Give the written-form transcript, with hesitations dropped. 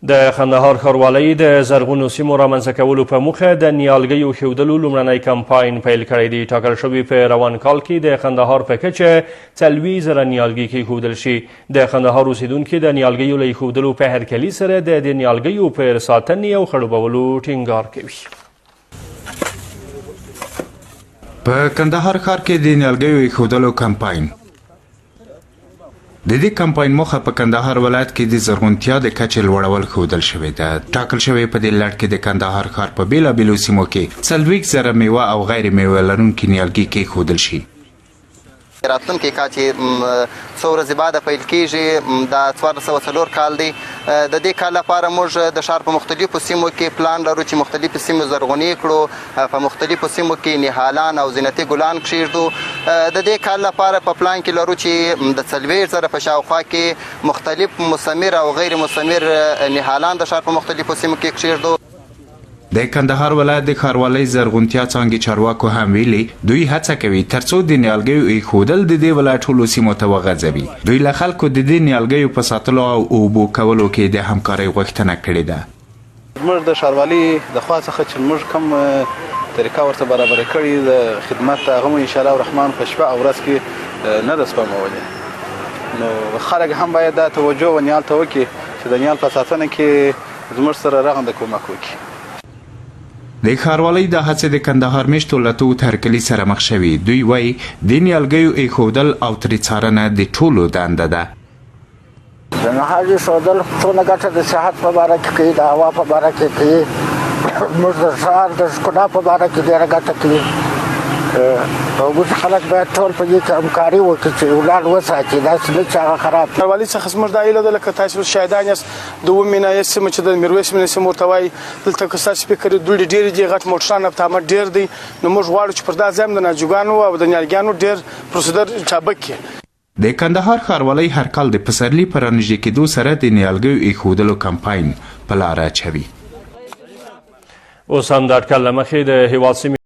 د کندهار ښاروالۍ د زرغونو سیمو رامنځته کولو په موخه د نیالګیو ایښودلو لومړنی کمپاین پیل کړی دی. ټاکل شوي په روان کال کې د کندهار په کچه 40,000 نیالګي کېښودل شي. د کندهار اوسیدونکي د نیالګیو له ایښودلو په هرکلي سره د دې نیالګیو پر ساتنې او خړوبولو ټینګار کوي. په کندهار ښار کې د نیالګیو ایښودلو کمپاین د دې کمپاین موخه په کندهار ولایت کې د زرغونتیا د کچې لوړول ښودل شوې ده. ټاکل شوی په دې لړ کې د کندهار ښار په بېلابېلو سیمو کې 40,000 میوه او غیر میوه لرونکي نیالګي کېښودل شي. راتلونکي کال چې څو ورځې بعده پیل کېږي دا 1404 کال دی. د دې کال لپاره موږ د ښار په مختلفو سیمو کې پلان لرو چې مختلفو سیمو زرغونې کړو، په مختلفو سیمو کې نهالان او زینتي ګلان کښېږدو. د دې کال لپاره په پلان کې لرو چې د 40,000 په شاوخوا کې مختلف مثمر او غیر مثمر نهالان د ښار په مختلفو سیمو کې کښېږدو. د کندهار ولایت د ښاروالۍ زرغونتیا څانګې چارواکو هم ویلي دوی هڅه کوي ترڅو د نیالګیو ایښودل د دې ولایت ټولو سیمو ته وغځوي. دوی له خلکو د دې نیالګیو په ساتلو او اوبو کولو کې د همکارۍ غوښتنه کړې ده. موږ د ښاروالۍ د خوا څخه چې موږ کوم طریقه ورته برابره کړې د خدمت هغه مو انشاءالله الرحمن په شپه او ورځ کې نه ده سپمولې. نو خلک هم باید دا توجه و نیال ته وکړي چې د نیال په ساتنه کې زموږ سره رغنده کومک وکړي. د ښاروالۍ د هڅې د کندهار میشتو له توت هرکلي سره مخ شوي. دوی وایي د نیالګیو ایښودل او ترې څارنه د ټولو دنده ده. د نهال ایښودل څونه ګټه د صحت په باره کې کوي، د هوا په باره کې کوي، موږ د ښار د ښکلا په باره کې ډېره ګټه کوي. اوس خلک باید ټول په دې کې همکاري وکړي چې ولار وساتي، داسې نه چې هغه خراب کړي. ښاروالۍ څخه زموږ دا هیله ده لکه تاسو شاهدان یاست د اومې ناحیې سیمه چې د میرویس مینې سیمه ورته وایي دلته که ستاسو فکر دوړې ډېرې دي، غټ موټران ابتامت ډېر دی. نو موږ غواړو چې پر دا ځای د ناجوګانو او د نیالګیانو ډېر پروسیدر چابک کړي. د کندهار ښاروالۍ هر کال د پسرلي په رانږدې کېدو سره د نیالګیو ایښودلو کمپاین په لاره اچوي. اوس هم د اټکل له مخې د هېواد سیمې